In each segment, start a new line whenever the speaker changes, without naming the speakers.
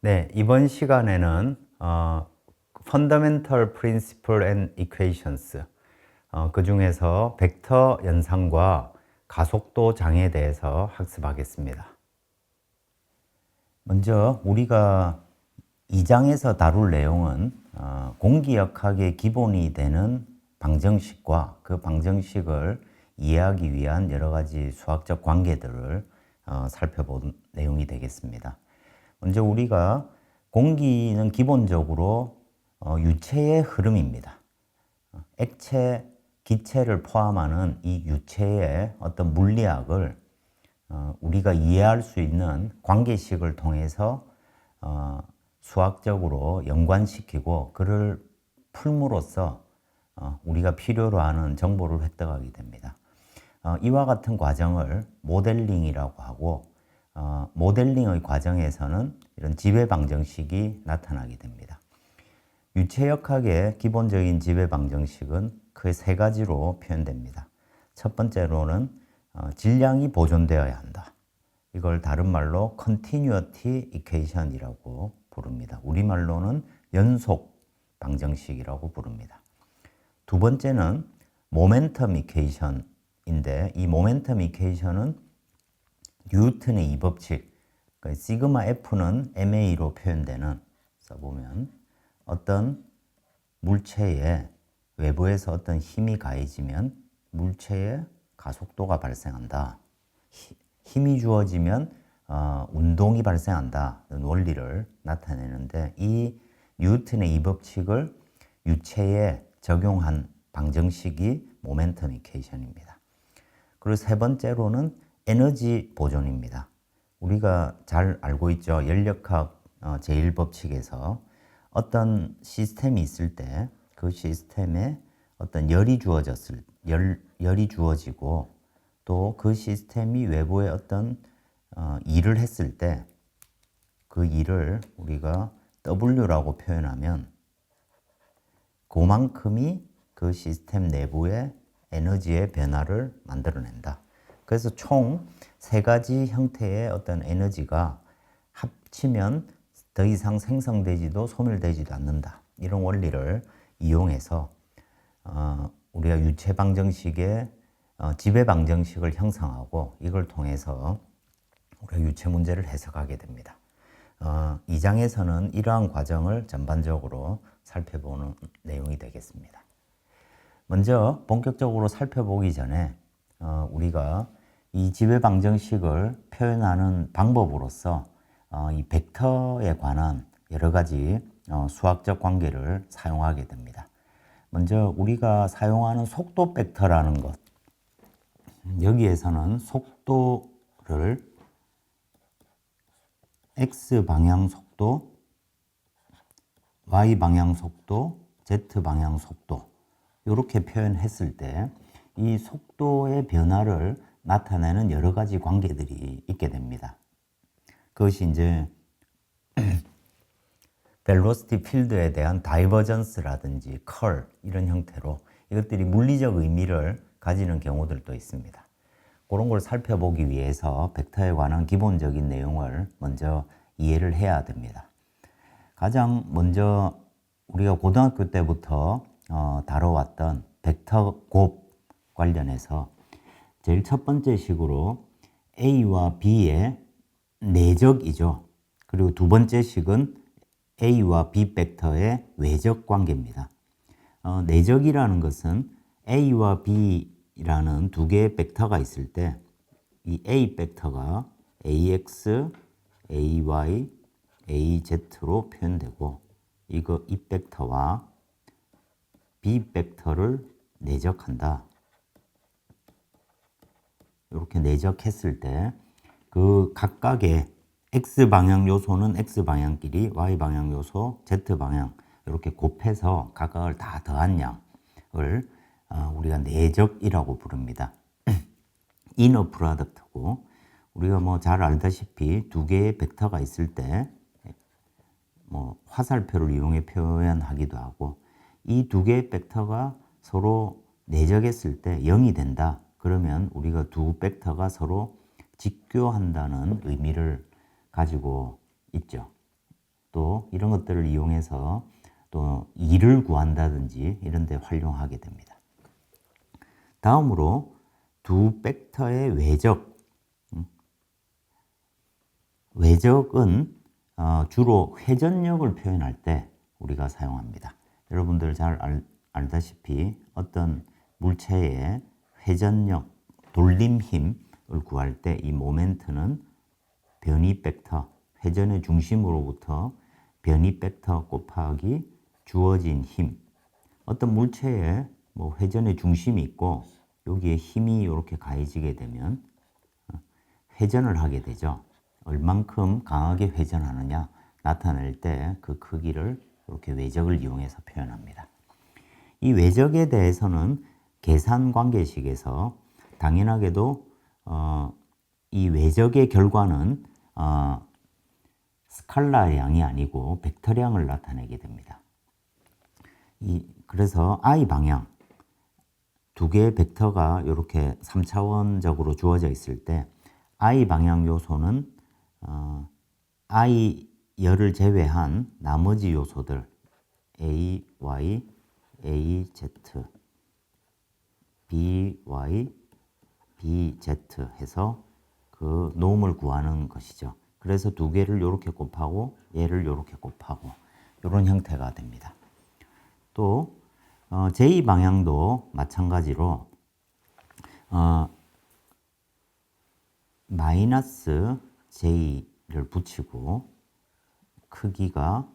네, 이번 시간에는 Fundamental Principle and Equations, 그 중에서 벡터 연산과 가속도 장애에 대해서 학습하겠습니다. 먼저 우리가 2장에서 다룰 내용은 공기역학의 기본이 되는 방정식과 그 방정식을 이해하기 위한 여러 가지 수학적 관계들을 살펴본 내용이 되겠습니다. 먼저 우리가 공기는 기본적으로 유체의 흐름입니다. 액체, 기체를 포함하는 이 유체의 어떤 물리학을 우리가 이해할 수 있는 관계식을 통해서 수학적으로 연관시키고 그를 풀므로써 우리가 필요로 하는 정보를 획득하게 됩니다. 이와 같은 과정을 모델링이라고 하고 모델링의 과정에서는 이런 지배방정식이 나타나게 됩니다. 유체역학의 기본적인 지배방정식은 크게 세 가지로 표현됩니다. 첫 번째로는 질량이 보존되어야 한다. 이걸 다른 말로 Continuity Equation이라고 부릅니다. 우리말로는 연속 방정식이라고 부릅니다. 두 번째는 모멘텀 이퀘이션인데 이 모멘텀 이퀘이션은 뉴턴의 이 법칙, 그러니까 시그마 F는 ma로 표현되는, 써보면 어떤 물체에 외부에서 어떤 힘이 가해지면 물체에 가속도가 발생한다. 힘이 주어지면 운동이 발생한다. 는 원리를 나타내는데 이 뉴턴의 이 법칙을 유체에 적용한 방정식이 모멘텀 이퀘이션입니다. 그리고 세 번째로는 에너지 보존입니다. 우리가 잘 알고 있죠. 연력학 제1법칙에서 어떤 시스템이 있을 때 그 시스템에 어떤 열이 주어지고 또 그 시스템이 외부에 어떤 일을 했을 때 그 일을 우리가 W라고 표현하면 그만큼이 그 시스템 내부의 에너지의 변화를 만들어낸다. 그래서 총 세 가지 형태의 어떤 에너지가 합치면 더 이상 생성되지도 소멸되지도 않는다. 이런 원리를 이용해서 우리가 유체 방정식의 지배 방정식을 형성하고 이걸 통해서 우리가 유체 문제를 해석하게 됩니다. 2장에서는 이러한 과정을 전반적으로 살펴보는 내용이 되겠습니다. 먼저 본격적으로 살펴보기 전에 우리가 이 지배 방정식을 표현하는 방법으로서 이 벡터에 관한 여러 가지 수학적 관계를 사용하게 됩니다. 먼저 우리가 사용하는 속도 벡터라는 것, 여기에서는 속도를 X방향 속도, Y방향 속도, Z방향 속도 이렇게 표현했을 때 이 속도의 변화를 나타내는 여러 가지 관계들이 있게 됩니다. 그것이 이제 벨로시티 필드에 대한 다이버전스라든지 컬 이런 형태로 이것들이 물리적 의미를 가지는 경우들도 있습니다. 그런 걸 살펴보기 위해서 벡터에 관한 기본적인 내용을 먼저 이해를 해야 됩니다. 가장 먼저 우리가 고등학교 때부터 다뤄왔던 벡터 곱 관련해서 제일 첫 번째 식으로 A와 B의 내적이죠. 그리고 두 번째 식은 A와 B 벡터의 외적 관계입니다. 내적이라는 것은 A와 B라는 두 개의 벡터가 있을 때 이 A 벡터가 AX, AY, AZ로 표현되고 이 벡터와 B 벡터를 내적한다. 이렇게 내적했을 때 그 각각의 X방향 요소는 X방향끼리, Y방향 요소, Z방향 이렇게 곱해서 각각을 다 더한 양을 우리가 내적이라고 부릅니다. 이너 프로덕트고 우리가 뭐 잘 알다시피 두 개의 벡터가 있을 때 뭐 화살표를 이용해 표현하기도 하고 이 두 개의 벡터가 서로 내적했을 때 0이 된다. 그러면 우리가 두 벡터가 서로 직교한다는 의미를 가지고 있죠. 또 이런 것들을 이용해서 또 일을 구한다든지 이런 데 활용하게 됩니다. 다음으로 두 벡터의 외적. 외적은 주로 회전력을 표현할 때 우리가 사용합니다. 여러분들 잘 알다시피 어떤 물체의 회전력, 돌림 힘을 구할 때 이 모멘트는 변이 벡터, 회전의 중심으로부터 변이 벡터 곱하기 주어진 힘. 어떤 물체에 뭐 회전의 중심이 있고 여기에 힘이 이렇게 가해지게 되면 회전을 하게 되죠. 얼만큼 강하게 회전하느냐 나타낼 때 그 크기를 이렇게 외적을 이용해서 표현합니다. 이 외적에 대해서는 계산 관계식에서 당연하게도 이 외적의 결과는 스칼라량이 아니고 벡터량을 나타내게 됩니다. 그래서 I 방향 두 개의 벡터가 이렇게 3차원적으로 주어져 있을 때 I 방향 요소는 I 열을 제외한 나머지 요소들 A, Y, A, Z, B, Y, B, Z 해서 그 노음을 구하는 것이죠. 그래서 두 개를 이렇게 곱하고 얘를 이렇게 곱하고 이런 형태가 됩니다. 또 J 방향도 마찬가지로 마이너스 J를 붙이고 크기가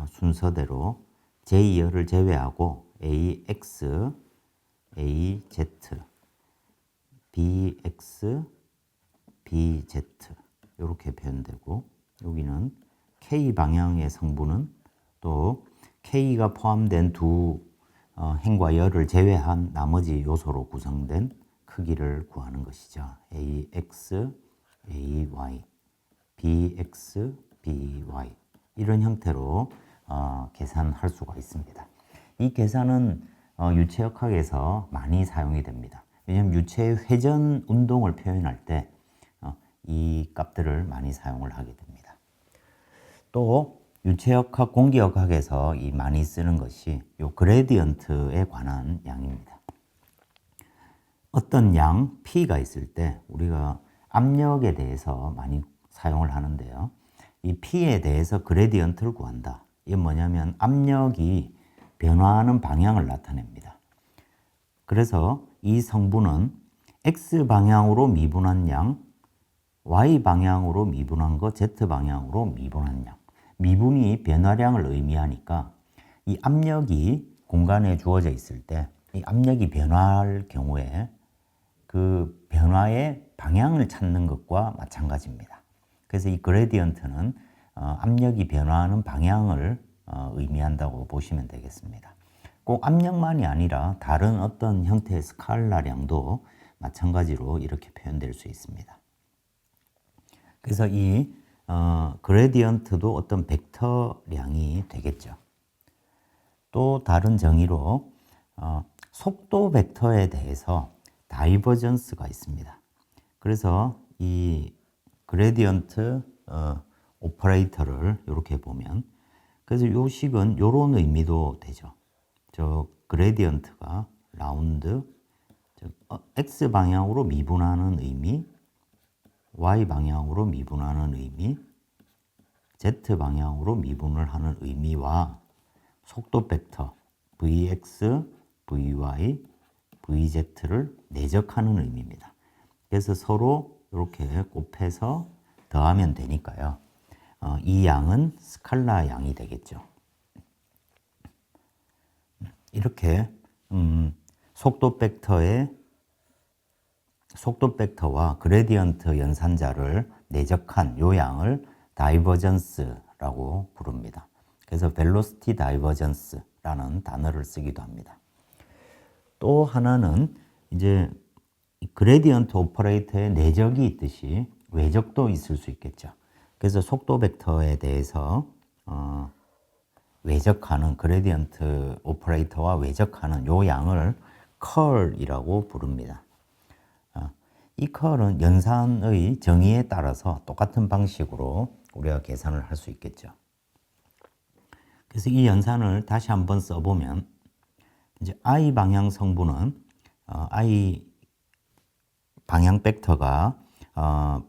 순서대로 J열을 제외하고 AX, AZ, BX, BZ 이렇게 표현되고 여기는 K 방향의 성분은 또 K가 포함된 두 행과 열을 제외한 나머지 요소로 구성된 크기를 구하는 것이죠. AX, AY, BX, BY 이런 형태로 계산할 수가 있습니다. 이 계산은 유체역학에서 많이 사용이 됩니다. 왜냐하면 유체의 회전 운동을 표현할 때 이 값들을 많이 사용을 하게 됩니다. 또 유체역학, 공기역학에서 많이 쓰는 것이 요 그레디언트에 관한 양입니다. 어떤 양 P가 있을 때 우리가 압력에 대해서 많이 사용을 하는데요. 이 P에 대해서 그레디언트를 구한다. 이게 뭐냐면 압력이 변화하는 방향을 나타냅니다. 그래서 이 성분은 X방향으로 미분한 양, Y방향으로 미분한 거, Z방향으로 미분한 양. 미분이 변화량을 의미하니까 이 압력이 공간에 주어져 있을 때 이 압력이 변화할 경우에 그 변화의 방향을 찾는 것과 마찬가지입니다. 그래서 이 그레디언트는 압력이 변화하는 방향을 의미한다고 보시면 되겠습니다. 꼭 압력만이 아니라 다른 어떤 형태의 스칼라량도 마찬가지로 이렇게 표현될 수 있습니다. 그래서 이 그레디언트도 어떤 벡터량이 되겠죠. 또 다른 정의로 속도 벡터에 대해서 다이버전스가 있습니다. 그래서 이 그레디언트 오퍼레이터를 이렇게 보면 그래서 이 식은 이런 의미도 되죠. 저 그레디언트가 라운드 X 방향으로 미분하는 의미, Y 방향으로 미분하는 의미, Z 방향으로 미분을 하는 의미와 속도 벡터 Vx, Vy, Vz를 내적하는 의미입니다. 그래서 서로 이렇게 곱해서 더하면 되니까요. 이 양은 스칼라 양이 되겠죠. 이렇게 속도 벡터와 그레디언트 연산자를 내적한 요 양을 다이버전스라고 부릅니다. 그래서 벨로시티 다이버전스라는 단어를 쓰기도 합니다. 또 하나는 이제 그레디언트 오퍼레이터에 내적이 있듯이 외적도 있을 수 있겠죠. 그래서 속도 벡터에 대해서 외적하는 그레디언트 오퍼레이터와 외적하는 요 양을 컬이라고 부릅니다. 이 컬은 연산의 정의에 따라서 똑같은 방식으로 우리가 계산을 할 수 있겠죠. 그래서 이 연산을 다시 한번 써보면 이제 I 방향 성분은 I 방향 벡터가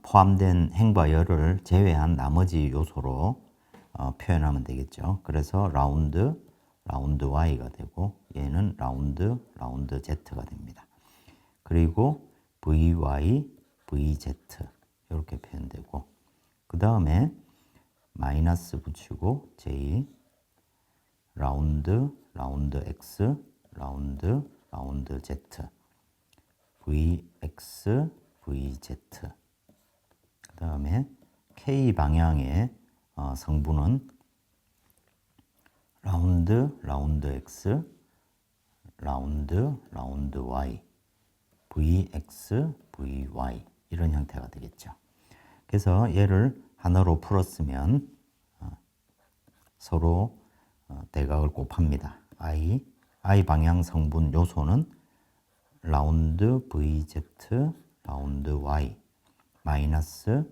포함된 행과 열을 제외한 나머지 요소로 표현하면 되겠죠. 그래서 라운드 Y가 되고 얘는 라운드 Z가 됩니다. 그리고 VY, VZ 이렇게 표현되고 그 다음에 마이너스 붙이고 J 라운드 X 라운드 Z VX, VZ 그 다음에 K 방향의 성분은 라운드 X 라운드 Y VX, VY 이런 형태가 되겠죠. 그래서 얘를 하나로 풀었으면 서로 대각을 곱합니다. I 방향 성분 요소는 라운드 VZ, 라운드 Y 마이너스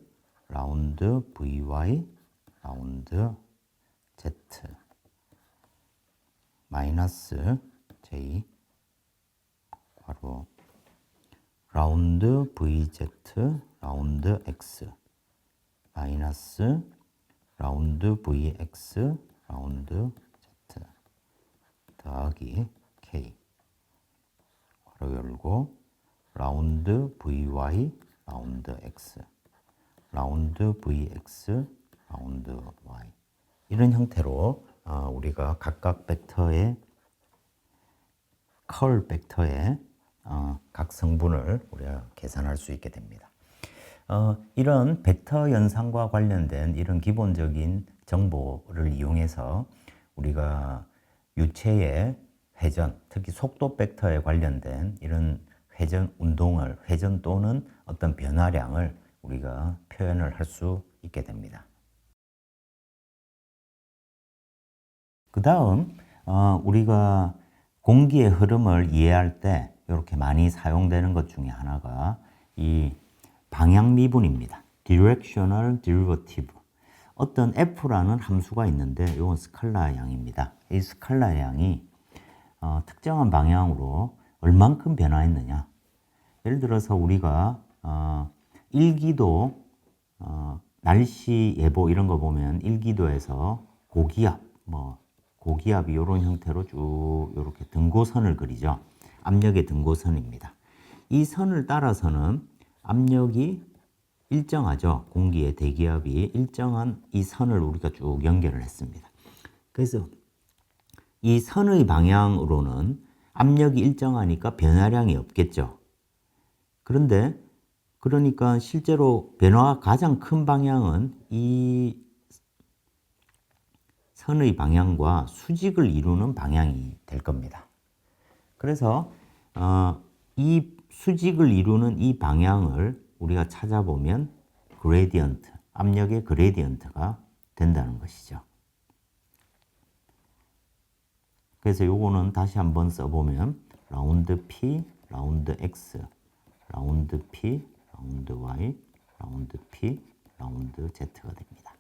라운드 VY, 라운드 Z 마이너스 J 바로 라운드 VZ, 라운드 X 마이너스 라운드 VX, 라운드 Z 더하기 K 괄호 열고 라운드 VY, 라운드 X 라운드 VX, 라운드 Y 이런 형태로 우리가 각각 벡터의 컬 벡터의 각 성분을 우리가 계산할 수 있게 됩니다. 이런 벡터 연산과 관련된 이런 기본적인 정보를 이용해서 우리가 유체의 회전, 특히 속도 벡터에 관련된 이런 회전 운동을, 회전 또는 어떤 변화량을 우리가 표현을 할 수 있게 됩니다. 그 다음 우리가 공기의 흐름을 이해할 때 이렇게 많이 사용되는 것 중에 하나가 이 방향 미분입니다. Directional Derivative. 어떤 F라는 함수가 있는데 이건 스칼라 양입니다. 이 스칼라 양이 특정한 방향으로 얼만큼 변화했느냐. 예를 들어서 우리가 일기도 날씨 예보 이런 거 보면 일기도에서 고기압, 고기압이 이런 형태로 쭉 이렇게 등고선을 그리죠. 압력의 등고선입니다. 이 선을 따라서는 압력이 일정하죠. 공기의 대기압이 일정한 이 선을 우리가 쭉 연결을 했습니다. 그래서 이 선의 방향으로는 압력이 일정하니까 변화량이 없겠죠. 그런데 그러니까 실제로 변화가 가장 큰 방향은 이 선의 방향과 수직을 이루는 방향이 될 겁니다. 그래서 이 수직을 이루는 이 방향을 우리가 찾아보면 그레디언트, 압력의 그레디언트가 된다는 것이죠. 그래서 요거는 다시 한번 써보면 라운드 P, 라운드 X, 라운드 P, 라운드 Y, 라운드 P, 라운드 Z가 됩니다.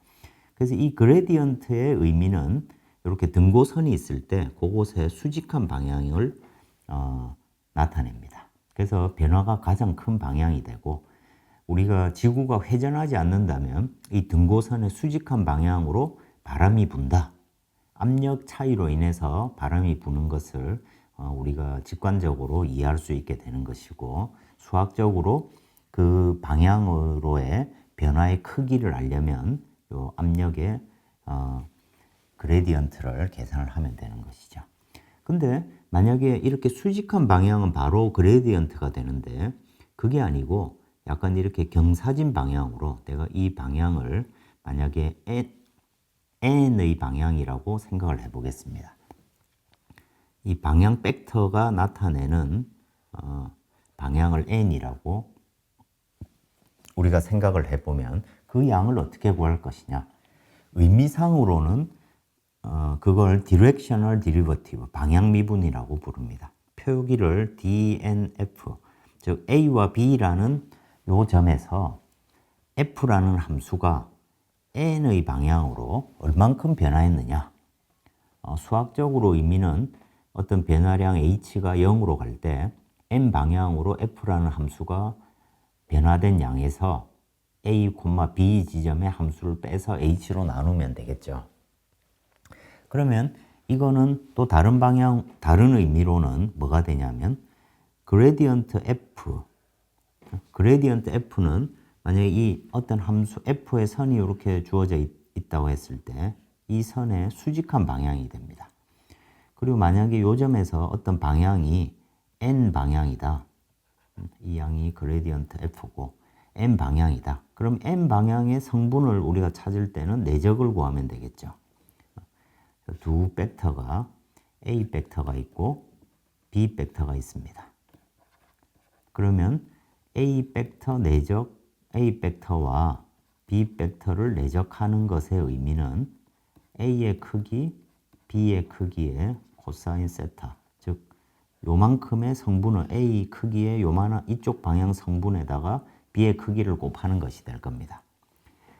그래서 이 그레디언트의 의미는 이렇게 등고선이 있을 때 그곳의 수직한 방향을 나타냅니다. 그래서 변화가 가장 큰 방향이 되고 우리가 지구가 회전하지 않는다면 이 등고선의 수직한 방향으로 바람이 분다. 압력 차이로 인해서 바람이 부는 것을 우리가 직관적으로 이해할 수 있게 되는 것이고 수학적으로 그 방향으로의 변화의 크기를 알려면 요 압력의 그레디언트를 계산을 하면 되는 것이죠. 근데 만약에 이렇게 수직한 방향은 바로 그레디언트가 되는데 그게 아니고 약간 이렇게 경사진 방향으로 내가 이 방향을 만약에 n의 방향이라고 생각을 해보겠습니다. 이 방향 벡터가 나타내는 방향을 n이라고 우리가 생각을 해보면 그 양을 어떻게 구할 것이냐. 의미상으로는 그걸 Directional Derivative, 방향 미분이라고 부릅니다. 표기를 DNF, 즉 A와 B라는 요 점에서 F라는 함수가 N의 방향으로 얼만큼 변화했느냐. 수학적으로 의미는 어떤 변화량 h가 0으로 갈 때 n 방향으로 f라는 함수가 변화된 양에서 a, b 지점의 함수를 빼서 h로 나누면 되겠죠. 그러면 이거는 또 다른 방향, 다른 의미로는 뭐가 되냐면 그레디언트 f는 만약에 이 어떤 함수 f의 선이 이렇게 주어져 있다고 했을 때 이 선의 수직한 방향이 됩니다. 그리고 만약에 요 점에서 어떤 방향이 n 방향이다. 이 양이 그레디언트 f고 n 방향이다. 그럼 n 방향의 성분을 우리가 찾을 때는 내적을 구하면 되겠죠. 두 벡터가 A 벡터가 있고 B 벡터가 있습니다. 그러면 A 벡터 내적 A 벡터와 B 벡터를 내적하는 것의 의미는 A의 크기, B의 크기의 코사인 세타, 즉 요만큼의 성분을 A 크기의 요만한 이쪽 방향 성분에다가 B의 크기를 곱하는 것이 될 겁니다.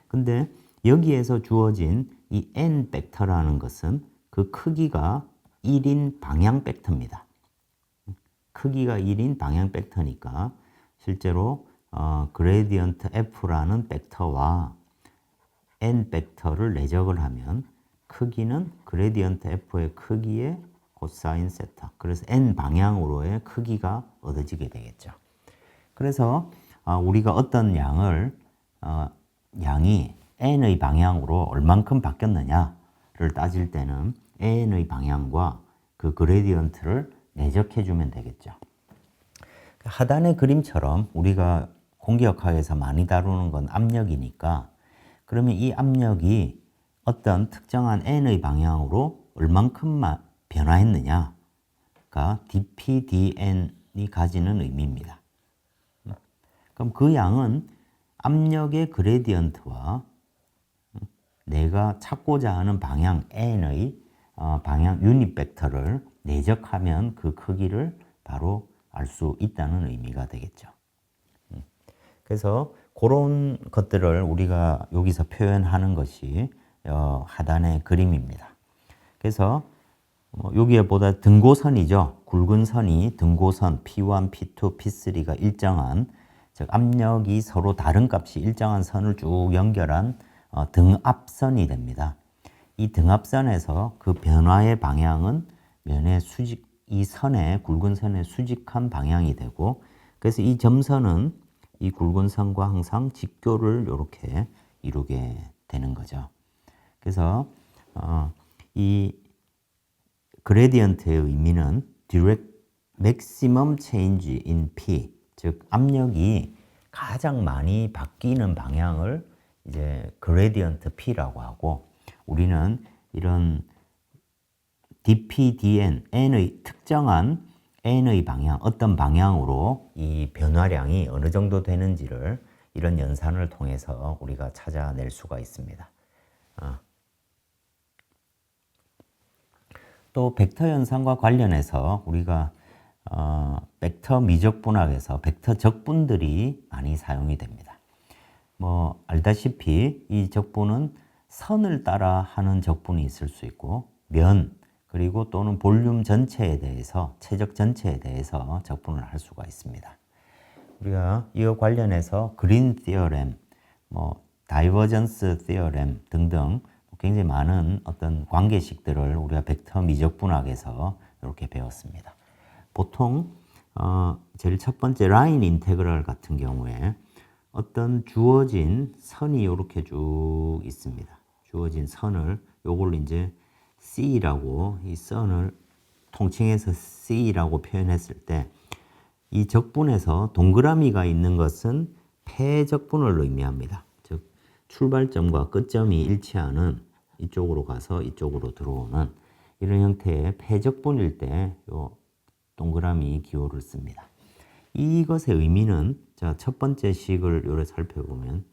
근데 여기에서 주어진 이 n 벡터라는 것은 그 크기가 1인 방향 벡터입니다. 크기가 1인 방향 벡터니까 실제로 그레디언트 f라는 벡터와 n 벡터를 내적을 하면 크기는 그레디언트 f의 크기의 코사인 세타. 그래서 n 방향으로의 크기가 얻어지게 되겠죠. 그래서 우리가 어떤 양이 n의 방향으로 얼만큼 바뀌었느냐를 따질 때는 n의 방향과 그 그레디언트를 내적해 주면 되겠죠. 하단의 그림처럼 우리가 공기역학에서 많이 다루는 건 압력이니까 그러면 이 압력이 어떤 특정한 n의 방향으로 얼만큼 변화했느냐가 dp, dn이 가지는 의미입니다. 그럼 그 양은 압력의 그레디언트와 내가 찾고자 하는 방향 n의 방향 유닛 벡터를 내적하면 그 크기를 바로 알 수 있다는 의미가 되겠죠. 그래서 그런 것들을 우리가 여기서 표현하는 것이 하단의 그림입니다. 그래서 여기에 보다 등고선이죠. 굵은 선이 등고선 P1, P2, P3가 일정한 즉 압력이 서로 다른 값이 일정한 선을 쭉 연결한 등압선이 됩니다. 이 등압선에서 그 변화의 방향은 면의 수직, 이 선의 굵은 선의 수직한 방향이 되고 그래서 이 점선은 이 굵은 선과 항상 직교를 이렇게 이루게 되는 거죠. 그래서 이 그레디언트의 의미는 direct maximum change in P, 즉 압력이 가장 많이 바뀌는 방향을 이제 그레디언트 P라고 하고 우리는 이런 dP, dN, n의 특정한 n의 방향, 어떤 방향으로 이 변화량이 어느 정도 되는지를 이런 연산을 통해서 우리가 찾아낼 수가 있습니다. 또 벡터 연산과 관련해서 우리가 벡터 미적분학에서 벡터 적분들이 많이 사용이 됩니다. 뭐 알다시피 이 적분은 선을 따라 하는 적분이 있을 수 있고 면 그리고 또는 볼륨 전체에 대해서 최적 전체에 대해서 적분을 할 수가 있습니다. 우리가 이와 관련해서 그린 티어렘, 뭐 다이버전스 티어렘 등등 굉장히 많은 어떤 관계식들을 우리가 벡터 미적분학에서 이렇게 배웠습니다. 보통 제일 첫 번째 라인 인테그럴 같은 경우에 어떤 주어진 선이 이렇게 쭉 있습니다. 주어진 선을 요걸 이제 C라고 이 선을 통칭해서 C라고 표현했을 때 이 적분에서 동그라미가 있는 것은 패적분을 의미합니다. 즉 출발점과 끝점이 일치하는 이쪽으로 가서 이쪽으로 들어오는 이런 형태의 패적분일 때 요 동그라미 기호를 씁니다. 이것의 의미는 자, 첫 번째 식을 요래 살펴보면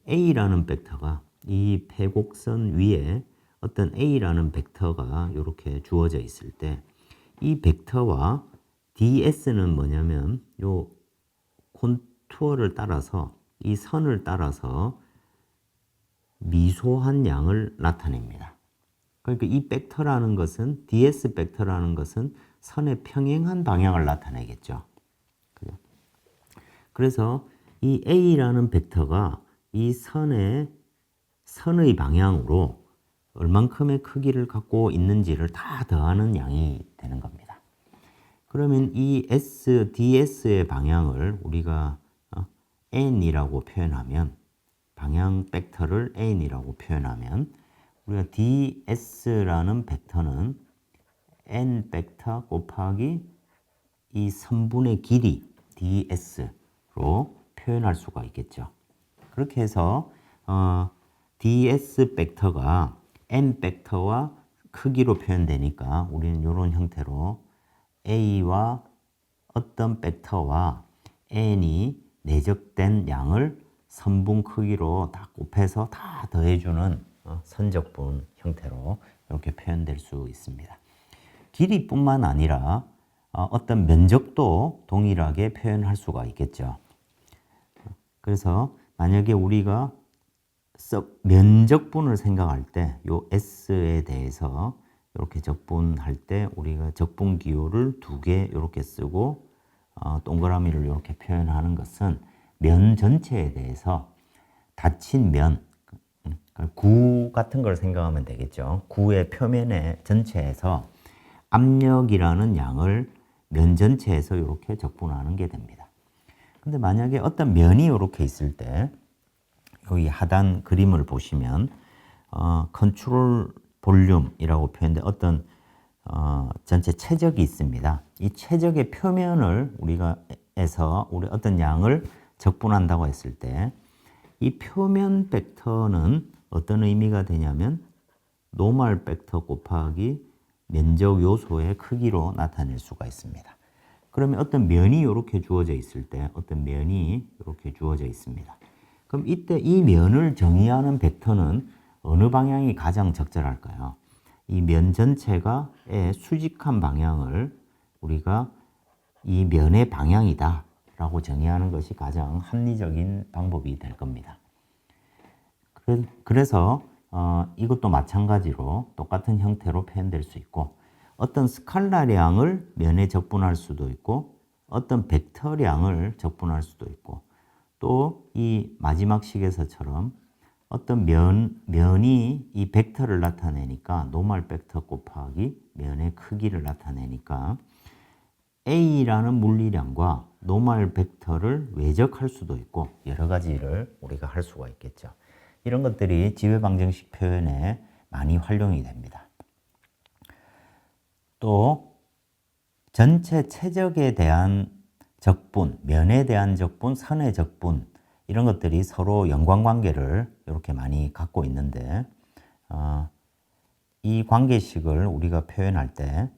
A라는 벡터가 이 패곡선 위에 어떤 A라는 벡터가 이렇게 주어져 있을 때 이 벡터와 DS는 뭐냐면 요 콘투어를 따라서 이 선을 따라서 미소한 양을 나타냅니다. 그러니까 이 벡터라는 것은 ds 벡터라는 것은 선의 평행한 방향을 나타내겠죠. 그죠? 그래서 이 a라는 벡터가 이 선의 방향으로 얼만큼의 크기를 갖고 있는지를 다 더하는 양이 되는 겁니다. 그러면 이 ds의 방향을 우리가 n이라고 표현하면, 방향 벡터를 n이라고 표현하면, 우리가 ds라는 벡터는 n 벡터 곱하기 이 선분의 길이 ds로 표현할 수가 있겠죠. 그렇게 해서 ds 벡터가 n 벡터와 크기로 표현되니까 우리는 이런 형태로 a와 어떤 벡터와 n이 내적된 양을 선분 크기로 다 곱해서 다 더해주는 선적분 형태로 이렇게 표현될 수 있습니다. 길이뿐만 아니라 어떤 면적도 동일하게 표현할 수가 있겠죠. 그래서 만약에 우리가 면적분을 생각할 때 요 S에 대해서 이렇게 적분할 때 우리가 적분 기호를 2개 이렇게 쓰고 동그라미를 이렇게 표현하는 것은 면 전체에 대해서 닫힌 면, 구 같은 걸 생각하면 되겠죠. 구의 표면의 전체에서 압력이라는 양을 면 전체에서 이렇게 적분하는 게 됩니다. 근데 만약에 어떤 면이 이렇게 있을 때 여기 하단 그림을 보시면 컨트롤 볼륨이라고 표현된 어떤 전체 최적이 있습니다. 이 최적의 표면을 우리가 우리 어떤 양을 적분한다고 했을 때 이 표면 벡터는 어떤 의미가 되냐면 노멀 벡터 곱하기 면적 요소의 크기로 나타낼 수가 있습니다. 그러면 어떤 면이 이렇게 주어져 있을 때 어떤 면이 이렇게 주어져 있습니다. 그럼 이때 이 면을 정의하는 벡터는 어느 방향이 가장 적절할까요? 이 면 전체가의 수직한 방향을 우리가 이 면의 방향이다 라고 정의하는 것이 가장 합리적인 방법이 될 겁니다. 그래서 이것도 마찬가지로 똑같은 형태로 표현될 수 있고, 어떤 스칼라량을 면에 적분할 수도 있고 어떤 벡터량을 적분할 수도 있고, 또 이 마지막 식에서처럼 어떤 면이 이 벡터를 나타내니까 노멀 벡터 곱하기 면의 크기를 나타내니까 A라는 물리량과 노멀 벡터를 외적할 수도 있고 여러 가지를 우리가 할 수가 있겠죠. 이런 것들이 지배방정식 표현에 많이 활용이 됩니다. 또 전체 최적에 대한 적분, 면에 대한 적분, 선의 적분 이런 것들이 서로 연관관계를 이렇게 많이 갖고 있는데 이 관계식을 우리가 표현할 때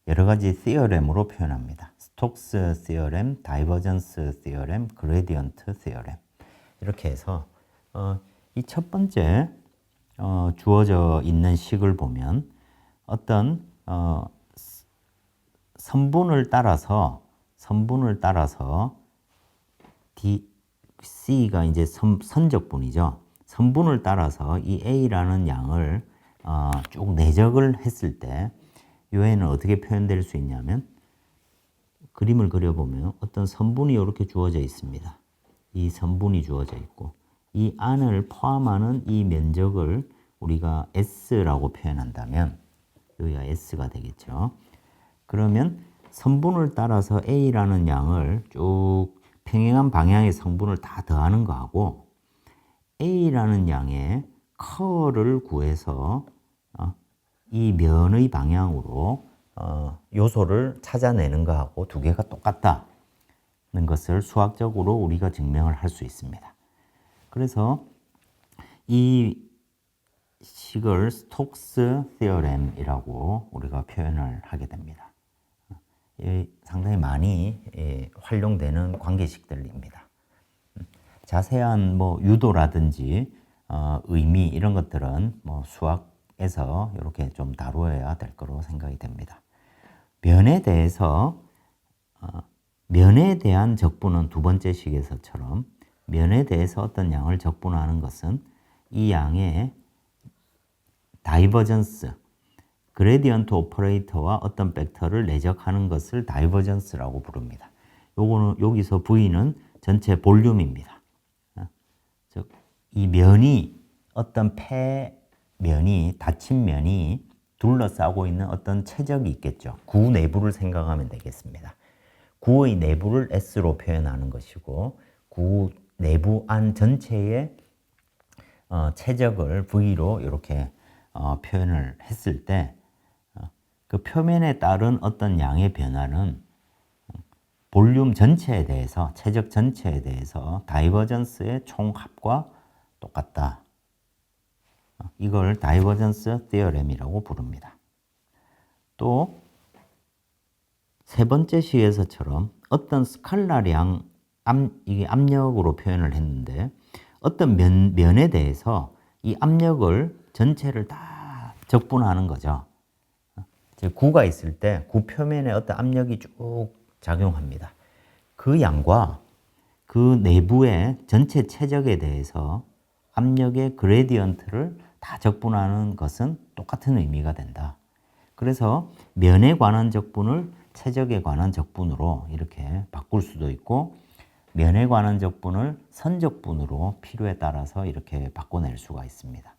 여러 가지 시어렘으로 표현합니다. 스톡스 시어렘, 다이버전스 시어렘, 그레디언트 시어렘 이렇게 해서 이 첫 번째 주어져 있는 식을 보면 어떤 선분을 따라서 C가 이제 선적분이죠. 선분을 따라서 이 A라는 양을 쭉 내적을 했을 때 요에는 어떻게 표현될 수 있냐면, 그림을 그려보면 어떤 선분이 이렇게 주어져 있습니다. 이 선분이 주어져 있고 이 안을 포함하는 이 면적을 우리가 S라고 표현한다면 여기가 S가 되겠죠. 그러면 선분을 따라서 A라는 양을 쭉 평행한 방향의 성분을 다 더하는 거하고 A라는 양의 커를 구해서 이 면의 방향으로 요소를 찾아내는 거하고 두 개가 똑같다는 것을 수학적으로 우리가 증명을 할 수 있습니다. 그래서 이 식을 스톡스 시어렘이라고 우리가 표현을 하게 됩니다. 상당히 많이 활용되는 관계식들입니다. 자세한 유도라든지 의미 이런 것들은 수학에서 이렇게 좀 다루어야 될 거로 생각이 됩니다. 면에 대한 적분은 두 번째 식에서처럼 면에 대해서 어떤 양을 적분하는 것은 이 양의 다이버전스, 그레디언트 오퍼레이터와 어떤 벡터를 내적하는 것을 다이버전스라고 부릅니다. 요거는 여기서 V는 전체 볼륨입니다. 즉, 이 면이 어떤 면이 닫힌 면이 둘러싸고 있는 어떤 최적이 있겠죠. 구 내부를 생각하면 되겠습니다. 구의 내부를 S로 표현하는 것이고 구 내부 안 전체의 최적을 V로 이렇게 표현을 했을 때 그 표면에 따른 어떤 양의 변화는 볼륨 전체에 대해서, 최적 전체에 대해서 다이버전스의 총합과 똑같다. 이걸 다이버전스 티어렘이라고 부릅니다. 또 세 번째 식에서처럼 어떤 스칼라량, 이게 압력으로 표현을 했는데 어떤 면에 대해서 이 압력을 전체를 다 적분하는 거죠. 즉 구가 있을 때 구 표면에 어떤 압력이 쭉 작용합니다. 그 양과 그 내부의 전체 최적에 대해서 압력의 그레디언트를 다 적분하는 것은 똑같은 의미가 된다. 그래서 면에 관한 적분을 최적에 관한 적분으로 이렇게 바꿀 수도 있고 면에 관한 적분을 선적분으로 필요에 따라서 이렇게 바꿔낼 수가 있습니다.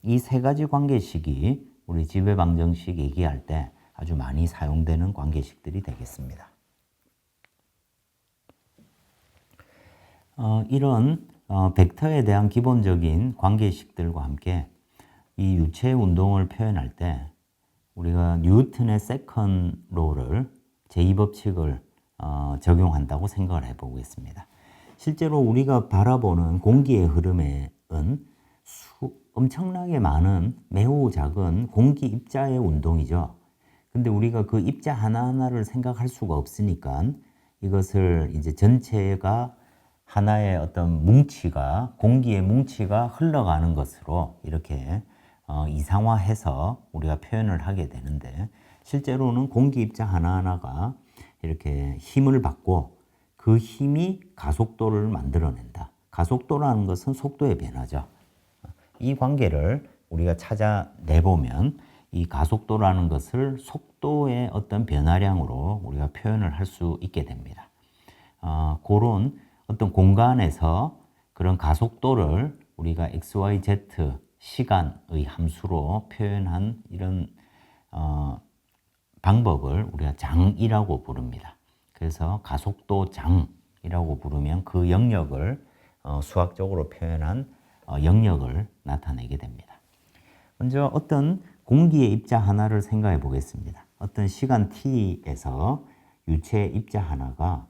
이 세 가지 관계식이 우리 지배방정식 얘기할 때 아주 많이 사용되는 관계식들이 되겠습니다. 이런 벡터에 대한 기본적인 관계식들과 함께 이 유체 운동을 표현할 때 우리가 뉴턴의 세컨드 로를 제2법칙을 적용한다고 생각을 해보겠습니다. 실제로 우리가 바라보는 공기의 흐름에는 엄청나게 많은 매우 작은 공기 입자의 운동이죠. 근데 우리가 그 입자 하나하나를 생각할 수가 없으니까 이것을 이제 전체가 하나의 어떤 뭉치가, 공기의 뭉치가 흘러가는 것으로 이렇게 이상화해서 우리가 표현을 하게 되는데 실제로는 공기 입자 하나하나가 이렇게 힘을 받고 그 힘이 가속도를 만들어낸다. 가속도라는 것은 속도의 변화죠. 이 관계를 우리가 찾아내보면 이 가속도라는 것을 속도의 어떤 변화량으로 우리가 표현을 할 수 있게 됩니다. 그런 어떤 공간에서 그런 가속도를 우리가 x, y, z 시간의 함수로 표현한 이런 방법을 우리가 장이라고 부릅니다. 그래서 가속도 장이라고 부르면 그 영역을 수학적으로 표현한 영역을 나타내게 됩니다. 먼저 어떤 공기의 입자 하나를 생각해 보겠습니다. 어떤 시간 t에서 유체의 입자 하나가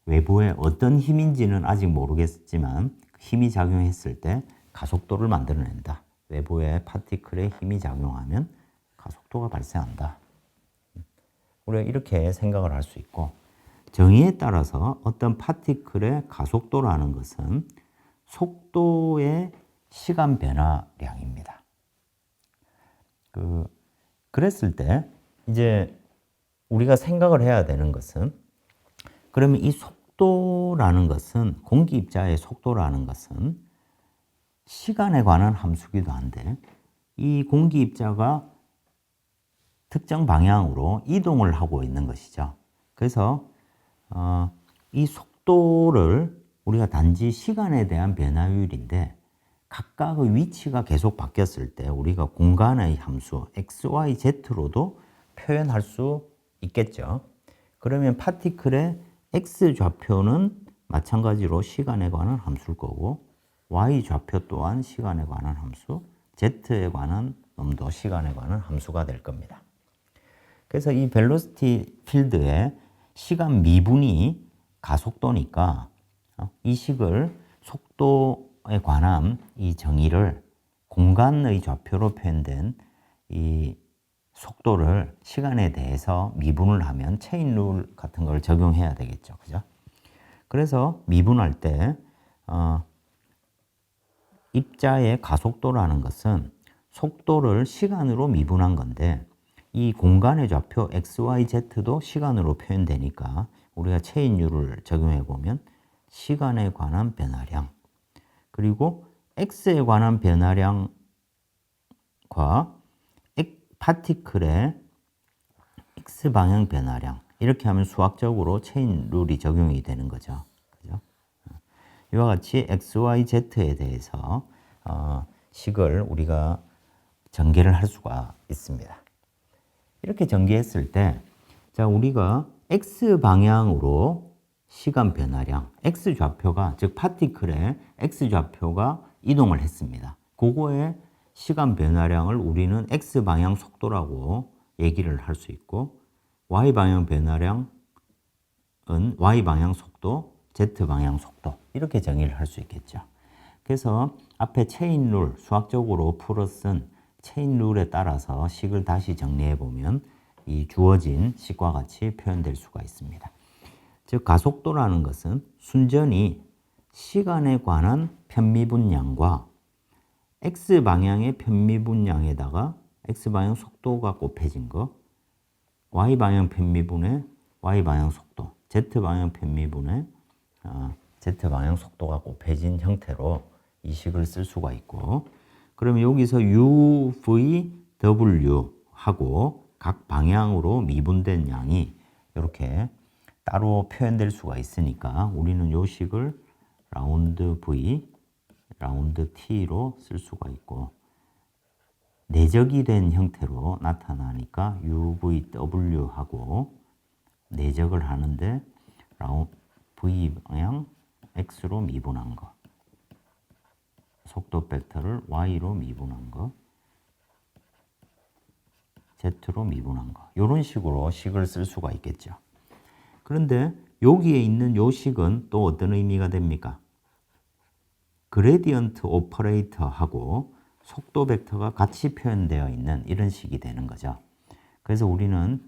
외부에 어떤 힘인지는 아직 모르겠지만 힘이 작용했을 때 가속도를 만들어낸다. 외부에 파티클에 힘이 작용하면 가속도가 발생한다. 우리가 이렇게 생각을 할 수 있고 정의에 따라서 어떤 파티클의 가속도라는 것은 속도의 시간 변화량입니다. 그랬을 때 이제 우리가 생각을 해야 되는 것은 그러면 이 속도라는 것은 공기 입자의 속도라는 것은 시간에 관한 함수기도 한데 이 공기 입자가 특정 방향으로 이동을 하고 있는 것이죠. 그래서 이 속도를 우리가 단지 시간에 대한 변화율인데 각각의 위치가 계속 바뀌었을 때 우리가 공간의 함수 x, y, z로도 표현할 수 있겠죠. 그러면 파티클의 x 좌표는 마찬가지로 시간에 관한 함수일 거고 y 좌표 또한 시간에 관한 함수, z에 관한 놈도 시간에 관한 함수가 될 겁니다. 그래서 이 벨로시티 필드의 시간 미분이 가속도니까 이 식을 속도에 관한 이 정의를 공간의 좌표로 표현된 이 속도를 시간에 대해서 미분을 하면 체인 룰 같은 걸 적용해야 되겠죠. 그죠? 그래서 미분할 때 입자의 가속도라는 것은 속도를 시간으로 미분한 건데 이 공간의 좌표 x, y, z도 시간으로 표현되니까 우리가 체인율을 적용해 보면 시간에 관한 변화량 그리고 x에 관한 변화량과 파티클의 x방향 변화량 이렇게 하면 수학적으로 체인 룰이 적용이 되는 거죠. 그죠? 이와 같이 x, y, z에 대해서 식을 우리가 전개를 할 수가 있습니다. 이렇게 전개했을 때 자, 우리가 x방향으로 시간 변화량, x좌표가 즉 파티클의 x좌표가 이동을 했습니다. 그거의 시간 변화량을 우리는 x방향 속도라고 얘기를 할 수 있고 y방향 변화량은 y방향 속도, z방향 속도 이렇게 정의를 할 수 있겠죠. 그래서 앞에 체인 룰, 수학적으로 풀어 쓴 체인 룰에 따라서 식을 다시 정리해 보면 이 주어진 식과 같이 표현될 수가 있습니다. 즉 가속도라는 것은 순전히 시간에 관한 편미분량과 x방향의 편미분량에다가 x방향 속도가 곱해진 거, y방향 편미분의 y방향 속도, z방향 편미분의 z방향 속도가 곱해진 형태로 이 식을 쓸 수가 있고, 그러면 여기서 u, v, w 하고 각 방향으로 미분된 양이 이렇게 따로 표현될 수가 있으니까 우리는 이 식을 라운드 v, 라운드 t로 쓸 수가 있고, 내적이 된 형태로 나타나니까 UVW하고 내적을 하는데 V방향 X로 미분한 거, 속도 벡터를 Y로 미분한 거, Z로 미분한 거, 이런 식으로 식을 쓸 수가 있겠죠. 그런데 여기에 있는 요 식은 또 어떤 의미가 됩니까? 그레디언트 오퍼레이터하고 속도 벡터가 같이 표현되어 있는 이런 식이 되는 거죠. 그래서 우리는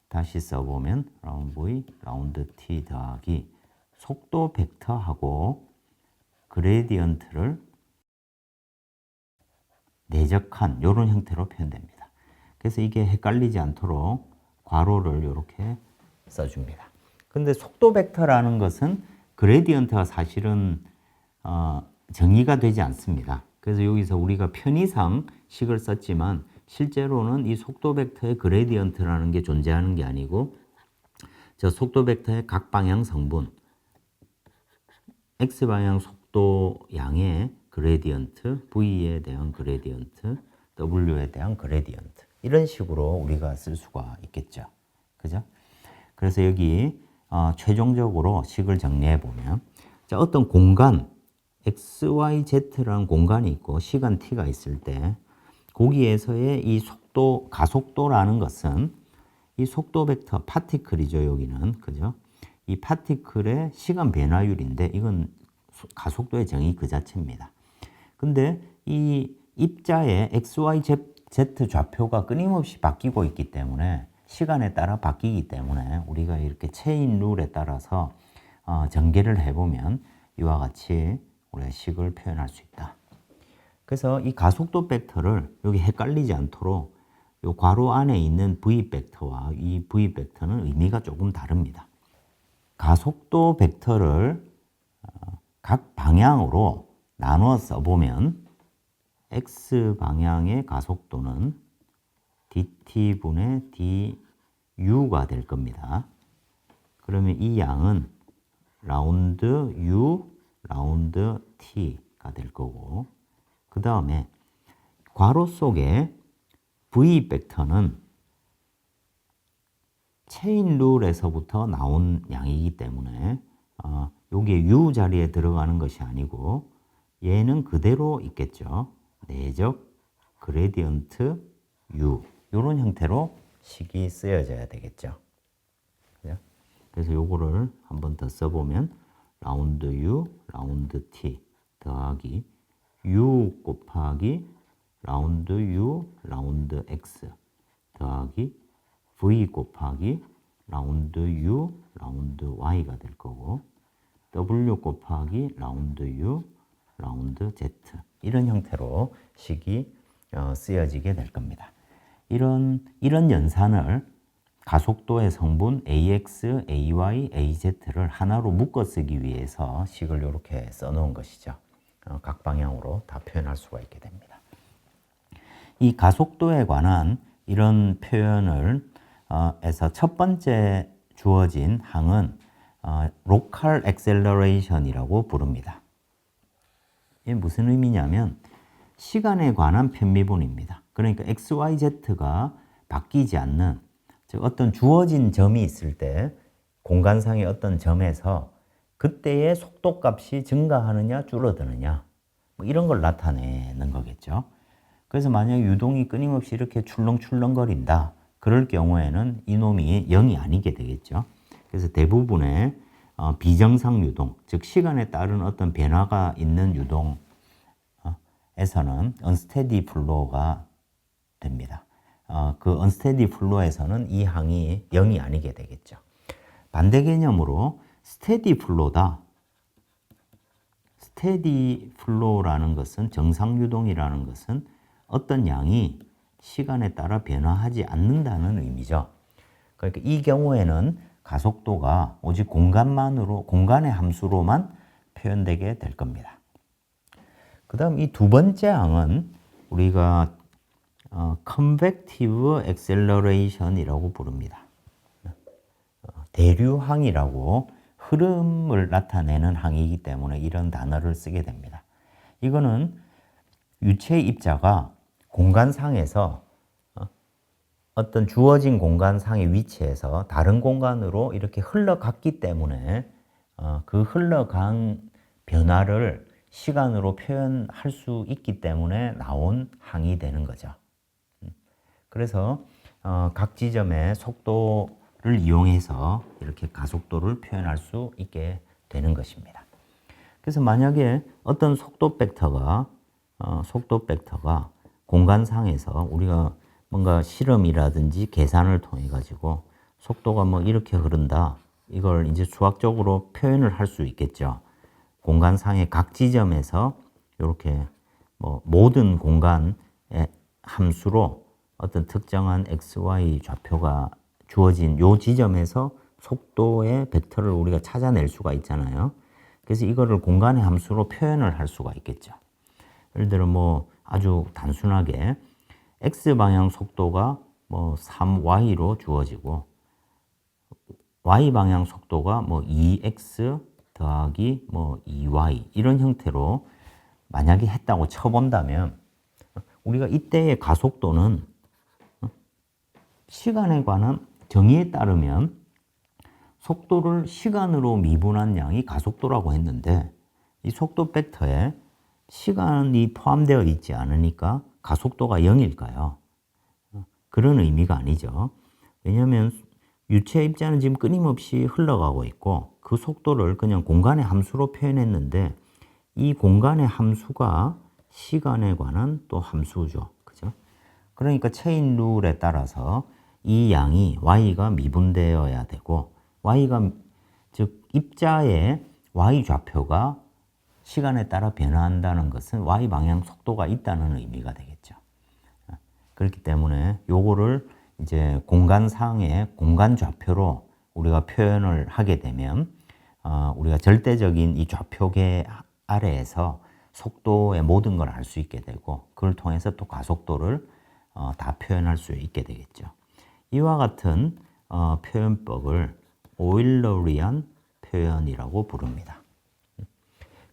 다시 써보면 라운드 V, 라운드 T 더하기 속도 벡터하고 그레디언트를 내적한 이런 형태로 표현됩니다. 그래서 이게 헷갈리지 않도록 괄호를 이렇게 써줍니다. 근데 속도 벡터라는 것은 그레디언트가 사실은 정의가 되지 않습니다. 그래서 여기서 우리가 편의상 식을 썼지만 실제로는 이 속도 벡터의 그레디언트라는 게 존재하는 게 아니고 저 속도 벡터의 각 방향 성분 x방향 속도 양의 그레디언트, v에 대한 그레디언트, w에 대한 그레디언트 이런 식으로 우리가 쓸 수가 있겠죠. 그죠? 그래서 여기 최종적으로 식을 정리해 보면 자, 어떤 공간 x, y, z라는 공간이 있고 시간 t가 있을 때 거기에서의 이 속도, 가속도라는 것은 이 속도 벡터 파티클이죠, 여기는. 그죠? 이 파티클의 시간 변화율인데 이건 가속도의 정의 그 자체입니다. 근데 이 입자의 x, y, z 좌표가 끊임없이 바뀌고 있기 때문에 시간에 따라 바뀌기 때문에 우리가 이렇게 체인 룰에 따라서 전개를 해보면 이와 같이 우리가 식을 표현할 수 있다. 그래서 이 가속도 벡터를 여기 헷갈리지 않도록 이 괄호 안에 있는 v 벡터와 이 v 벡터는 의미가 조금 다릅니다. 가속도 벡터를 각 방향으로 나누어 써보면 x 방향의 가속도는 dt분의 du가 될 겁니다. 그러면 이 양은 라운드 u, 라운드 t가 될 거고, 그 다음에 괄호 속에 v 벡터는 체인 룰에서부터 나온 양이기 때문에 여기에 u 자리에 들어가는 것이 아니고 얘는 그대로 있겠죠. 내적 그레디언트 u 이런 형태로 식이 쓰여져야 되겠죠. 그래서 요거를 한 번 더 써보면 라운드 u, 라운드 t 더하기 u 곱하기 라운드 u, 라운드 x 더하기 v 곱하기 라운드 u, 라운드 y가 될 거고 w 곱하기 라운드 u, 라운드 z 이런 형태로 식이 쓰여지게 될 겁니다. 이런 연산을 가속도의 성분 ax, ay, az를 하나로 묶어 쓰기 위해서 식을 이렇게 써놓은 것이죠. 각 방향으로 다 표현할 수가 있게 됩니다. 이 가속도에 관한 이런 표현을 해서 첫 번째 주어진 항은 local acceleration이라고 부릅니다. 이게 무슨 의미냐면 시간에 관한 편미분입니다. 그러니까 x, y, z가 바뀌지 않는, 즉 어떤 주어진 점이 있을 때 공간상의 어떤 점에서 그때의 속도값이 증가하느냐 줄어드느냐 뭐 이런 걸 나타내는 거겠죠. 그래서 만약 유동이 끊임없이 이렇게 출렁출렁거린다, 그럴 경우에는 이놈이 0이 아니게 되겠죠. 그래서 대부분의 비정상 유동, 즉 시간에 따른 어떤 변화가 있는 유동에서는 unsteady flow가 됩니다. 그 unsteady flow에서는 이 항이 0이 아니게 되겠죠. 반대 개념으로 steady flow다. steady flow라는 것은, 정상 유동이라는 것은 어떤 양이 시간에 따라 변화하지 않는다는 의미죠. 그러니까 이 경우에는 가속도가 오직 공간만으로, 공간의 함수로만 표현되게 될 겁니다. 그 다음 이 두 번째 항은 우리가 convective acceleration이라고 부릅니다. 대류항이라고 흐름을 나타내는 항이기 때문에 이런 단어를 쓰게 됩니다. 이거는 유체의 입자가 공간상에서 어떤 주어진 공간상의 위치에서 다른 공간으로 이렇게 흘러갔기 때문에 그 흘러간 변화를 시간으로 표현할 수 있기 때문에 나온 항이 되는 거죠. 그래서 각 지점의 속도를 이용해서 이렇게 가속도를 표현할 수 있게 되는 것입니다. 그래서 만약에 어떤 속도 벡터가 공간상에서 우리가 뭔가 실험이라든지 계산을 통해 가지고 속도가 뭐 이렇게 흐른다, 이걸 이제 수학적으로 표현을 할 수 있겠죠. 공간상의 각 지점에서 이렇게 뭐 모든 공간의 함수로 어떤 특정한 x, y 좌표가 주어진 요 지점에서 속도의 벡터를 우리가 찾아낼 수가 있잖아요. 그래서 이거를 공간의 함수로 표현을 할 수가 있겠죠. 예를 들어 뭐 아주 단순하게 x방향 속도가 뭐 3y로 주어지고 y방향 속도가 뭐 2x 더하기 뭐 2y 이런 형태로 만약에 했다고 쳐본다면 우리가 이때의 가속도는 시간에 관한 정의에 따르면 속도를 시간으로 미분한 양이 가속도라고 했는데 이 속도 벡터에 시간이 포함되어 있지 않으니까 가속도가 0일까요? 그런 의미가 아니죠. 왜냐하면 유체 입자는 지금 끊임없이 흘러가고 있고 그 속도를 그냥 공간의 함수로 표현했는데 이 공간의 함수가 시간에 관한 또 함수죠. 그죠? 그러니까 체인 룰에 따라서 이 양이 y가 미분되어야 되고 y가 즉 입자의 y 좌표가 시간에 따라 변화한다는 것은 y 방향 속도가 있다는 의미가 되겠죠. 그렇기 때문에 요거를 이제 공간상의 공간 좌표로 우리가 표현을 하게 되면 우리가 절대적인 이 좌표계 아래에서 속도의 모든 걸 알 수 있게 되고 그걸 통해서 또 가속도를 다 표현할 수 있게 되겠죠. 이와 같은 표현법을 오일러리안 표현이라고 부릅니다.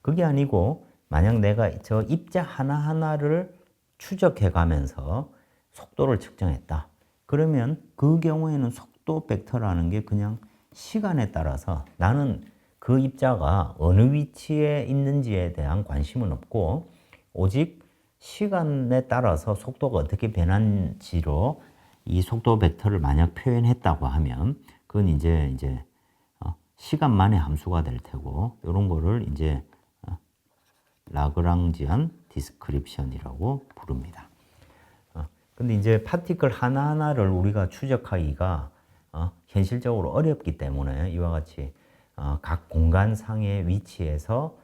그게 아니고 만약 내가 저 입자 하나하나를 추적해 가면서 속도를 측정했다. 그러면 그 경우에는 속도 벡터라는 게 그냥 시간에 따라서 나는 그 입자가 어느 위치에 있는지에 대한 관심은 없고 오직 시간에 따라서 속도가 어떻게 변한지로 이 속도 벡터를 만약 표현했다고 하면 그건 이제 시간만의 함수가 될 테고 이런 거를 이제 라그랑지안 디스크립션이라고 부릅니다. 근데 이제 파티클 하나하나를 우리가 추적하기가 현실적으로 어렵기 때문에 이와 같이 각 공간상의 위치에서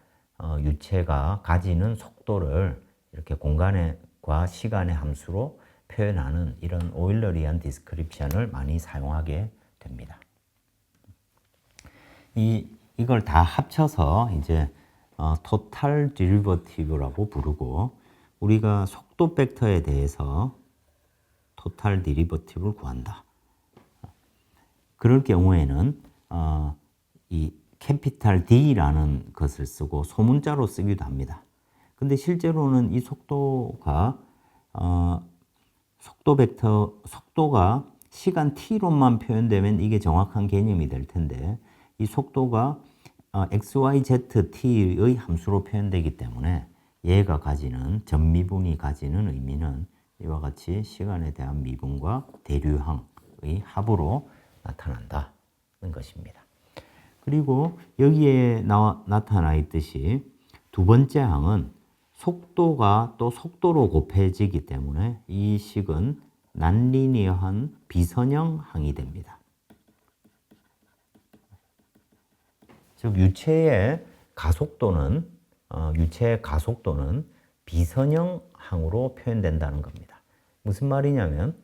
유체가 가지는 속도를 이렇게 공간과 시간의 함수로 표현하는 이런 오일러리안 디스크립션을 많이 사용하게 됩니다. 이걸 다 합쳐서 이제 토탈 디리버티브라고 부르고 우리가 속도 벡터에 대해서 토탈 디리버티브를 구한다. 그럴 경우에는 이 캐피탈 D라는 것을 쓰고 소문자로 쓰기도 합니다. 근데 실제로는 이 속도가 속도가 시간 t로만 표현되면 이게 정확한 개념이 될 텐데 이 속도가 x, y, z, t의 함수로 표현되기 때문에 얘가 가지는 전미분이 가지는 의미는 이와 같이 시간에 대한 미분과 대류항의 합으로 나타난다는 것입니다. 그리고 여기에 나타나 있듯이 두 번째 항은 속도가 또 속도로 곱해지기 때문에 이 식은 난리니어한 비선형 항이 됩니다. 즉 유체의 가속도는 비선형 항으로 표현된다는 겁니다. 무슨 말이냐면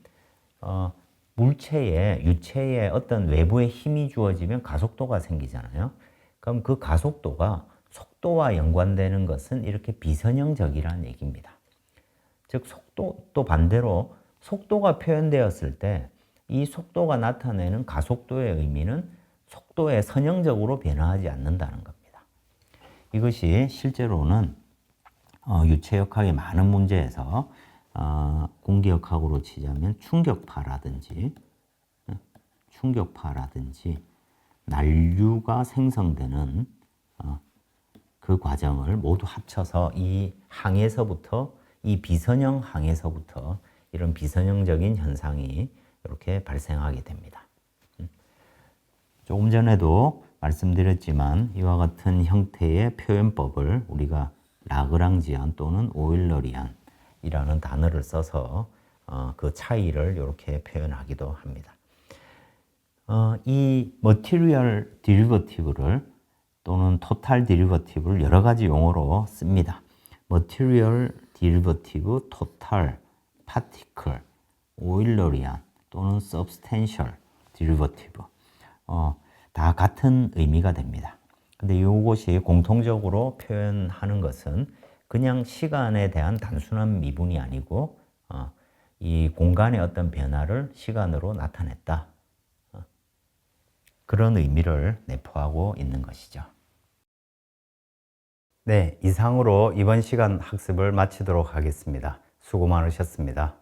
유체에 어떤 외부의 힘이 주어지면 가속도가 생기잖아요. 그럼 그 가속도가 속도와 연관되는 것은 이렇게 비선형적이라는 얘기입니다. 즉 또 반대로 속도가 표현되었을 때 이 속도가 나타내는 가속도의 의미는 속도에 선형적으로 변화하지 않는다는 겁니다. 이것이 실제로는 유체역학의 많은 문제에서 공기역학으로 치자면 충격파라든지 난류가 생성되는 그 과정을 모두 합쳐서 이 비선형 항에서부터 이런 비선형적인 현상이 이렇게 발생하게 됩니다. 조금 전에도 말씀드렸지만 이와 같은 형태의 표현법을 우리가 라그랑지안 또는 오일러리안이라는 단어를 써서 그 차이를 이렇게 표현하기도 합니다. 이 머티리얼 디리버티브를 또는 토탈 디리버티브를 여러 가지 용어로 씁니다. 머티리얼 디리버티브, 토탈, 파티클, 오일러리안 또는 서브스텐셜 디리버티브 다 같은 의미가 됩니다. 근데 이것이 공통적으로 표현하는 것은 그냥 시간에 대한 단순한 미분이 아니고 이 공간의 어떤 변화를 시간으로 나타냈다. 그런 의미를 내포하고 있는 것이죠. 네, 이상으로 이번 시간 학습을 마치도록 하겠습니다. 수고 많으셨습니다.